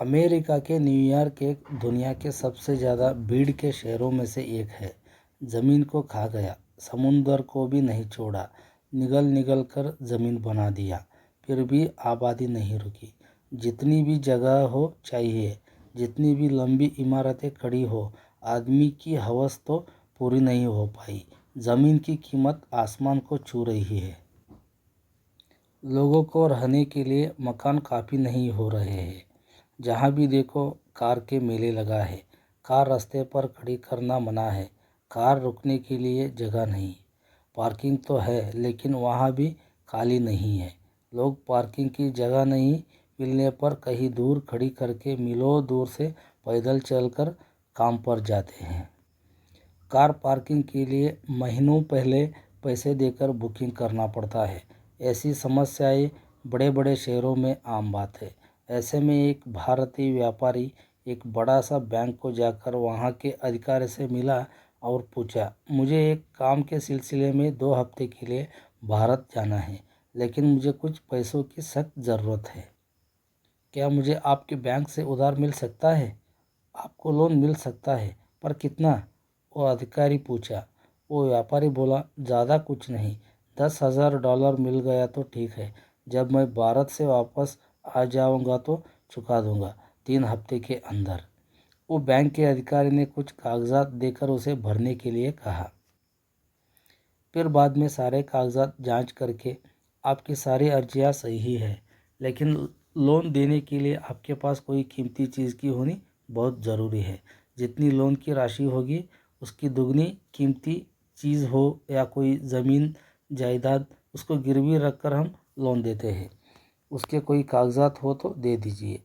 America के New York एक दुनिया के सबसे ज़्यादा भीड़ के शहरों में से एक है। ज़मीन को खा गया, समुंदर को भी नहीं छोड़ा, निगल निगल कर ज़मीन बना दिया, फिर भी आबादी नहीं रुकी। जितनी भी जगह हो चाहिए, जितनी भी लंबी इमारतें खड़ी हो, आदमी की हवस तो पूरी नहीं हो पाई। ज़मीन की कीमत आसमान को छू रही है। लोगों को रहने के लिए मकान काफ़ी नहीं हो रहे हैं। जहाँ भी देखो कार के मेले लगा है। कार रास्ते पर खड़ी करना मना है। कार रुकने के लिए जगह नहीं। पार्किंग तो है लेकिन वहाँ भी खाली नहीं है। लोग पार्किंग की जगह नहीं मिलने पर कहीं दूर खड़ी करके मीलों दूर से पैदल चलकर काम पर जाते हैं। कार पार्किंग के लिए महीनों पहले पैसे देकर बुकिंग करना पड़ता है। ऐसी समस्याएं बड़े बड़े शहरों में आम बात है। ऐसे में एक भारतीय व्यापारी एक बड़ा सा बैंक को जाकर वहाँ के अधिकारी से मिला और पूछा, मुझे एक काम के सिलसिले में 2 हफ्ते के लिए भारत जाना है, लेकिन मुझे कुछ पैसों की सख्त ज़रूरत है। क्या मुझे आपके बैंक से उधार मिल सकता है? आपको लोन मिल सकता है, पर कितना? वो अधिकारी पूछा। वो व्यापारी बोला, ज़्यादा कुछ नहीं, $10,000 मिल गया तो ठीक है। जब मैं भारत से वापस आ जाऊंगा तो चुका दूंगा, 3 हफ्ते के अंदर। वो बैंक के अधिकारी ने कुछ कागजात देकर उसे भरने के लिए कहा। फिर बाद में सारे कागजात जांच करके आपकी सारी अर्जियां सही है, लेकिन लोन देने के लिए आपके पास कोई कीमती चीज़ की होनी बहुत ज़रूरी है। जितनी लोन की राशि होगी उसकी दुगनी कीमती चीज़ हो या कोई ज़मीन जायदाद, उसको गिरवी रखकर हम लोन देते हैं। उसके कोई कागजात हो तो दे दीजिए,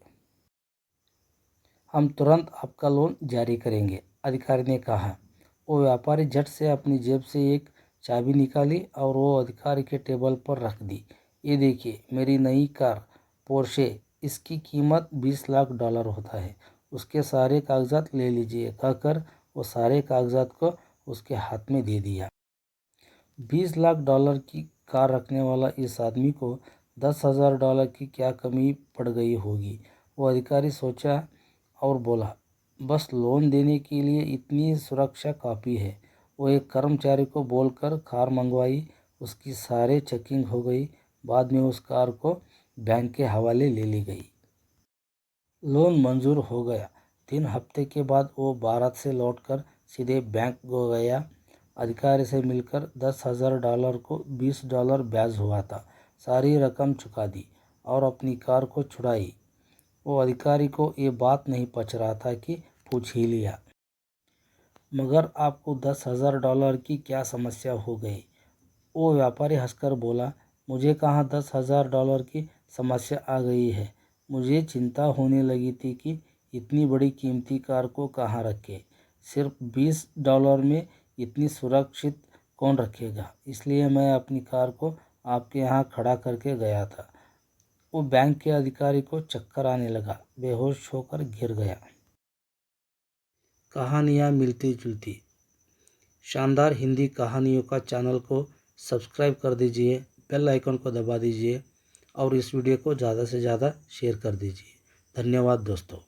हम तुरंत आपका लोन जारी करेंगे, अधिकारी ने कहा। वो व्यापारी झट से अपनी जेब से एक चाबी निकाली और वो अधिकारी के टेबल पर रख दी। ये देखिए मेरी नई कार पोर्शे, इसकी कीमत $20 लाख होता है। उसके सारे कागजात ले लीजिए, कहकर वो सारे कागजात को उसके हाथ में दे दिया। $20 लाख की कार रखने वाला इस आदमी को $10,000 की क्या कमी पड़ गई होगी, वो अधिकारी सोचा और बोला, बस लोन देने के लिए इतनी सुरक्षा काफ़ी है। वो एक कर्मचारी को बोलकर कार मंगवाई, उसकी सारे चेकिंग हो गई। बाद में उस कार को बैंक के हवाले ले ली गई। लोन मंजूर हो गया। 3 हफ्ते के बाद वो भारत से लौटकर सीधे बैंक को गया। अधिकारी से मिलकर $10,000 को $20 ब्याज हुआ था, सारी रकम चुका दी और अपनी कार को छुड़ाई। वो अधिकारी को ये बात नहीं पच रहा था कि पूछ ही लिया। मगर आपको $10,000 की क्या समस्या हो गई? वो व्यापारी हंसकर बोला, मुझे कहाँ $10,000 की समस्या आ गई है। मुझे चिंता होने लगी थी कि इतनी बड़ी कीमती कार को कहाँ रखें। सिर्फ $20 में इतनी सुरक्षित कौन रखेगा, इसलिए मैं अपनी कार को आपके यहाँ खड़ा करके गया था। वो बैंक के अधिकारी को चक्कर आने लगा, बेहोश होकर गिर गया। कहानियाँ मिलती जुलती शानदार हिंदी कहानियों का चैनल को सब्सक्राइब कर दीजिए, बेल आइकन को दबा दीजिए और इस वीडियो को ज़्यादा से ज़्यादा शेयर कर दीजिए। धन्यवाद दोस्तों।